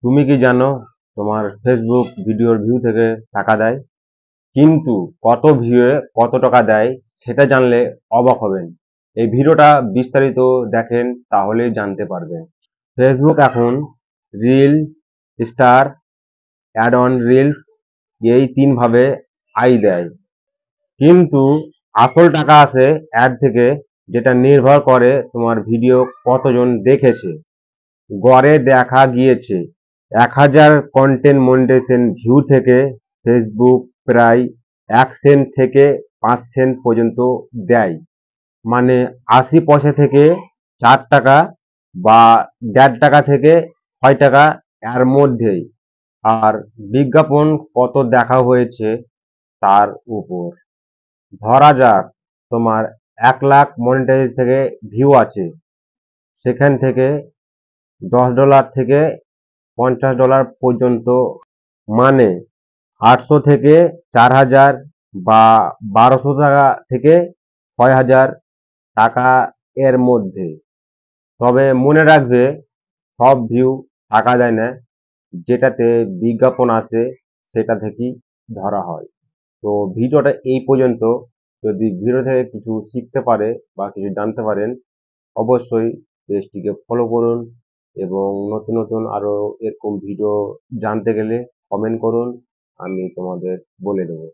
তুমি কি জানো তোমার ফেসবুক ভিডিওর ভিউ থেকে টাকা দেয়? কিন্তু কত ভিউয়ে কত টাকা দেয় সেটা জানলে অবাক হবেন। এই ভিডিওটা বিস্তারিত দেখেন, তাহলেই জানতে পারবেন। ফেসবুক এখন reel, star, add on reels এই তিন ভাবে আয় দেয়। কিন্তু আসল টাকা আসে অ্যাড থেকে, যেটা নির্ভর করে তোমার ভিডিও কতজন দেখেছে। গড়ে দেখা গিয়েছে ১,০০০ কন্টেন্ট মনিটাইজেশন ভিউ থেকে ফেসবুক প্রায় ১ সেন্ট থেকে ৫ সেন্ট পর্যন্ত দেয়। মানে ৮০ পয়সা থেকে ৪ টাকা বা ১.৫ টাকা থেকে ৬ টাকা, এর মধ্যেই। আর বিজ্ঞাপন কত দেখা হয়েছে তার উপর। ধরা যাক তোমার ১ লাখ মনিটাইজ থেকে ভিউ আছে, সেখান থেকে $10 থেকে $50 পর্যন্ত, মানে ৮০০ থেকে ৪,০০০ বা ১,২০০ টাকা থেকে ৬,০০০ টাকা এর মধ্যে। তবে মনে রাখবে, সব ভিউ টাকা দেয় না, যেটাতে বিজ্ঞাপন আসে সেটা থেকেই ধরা হয়। তো ভিডিওটা এই পর্যন্ত। যদি ভিডিও থেকে কিছু শিখতে পারে বা কিছু জানতে পারেন, অবশ্যই পেজটিকে ফলো করুন এবং নতুন নতুন আরো এরকম ভিডিও জানতে গেলে কমেন্ট করুন, আমি তোমাদের বলে দেবো।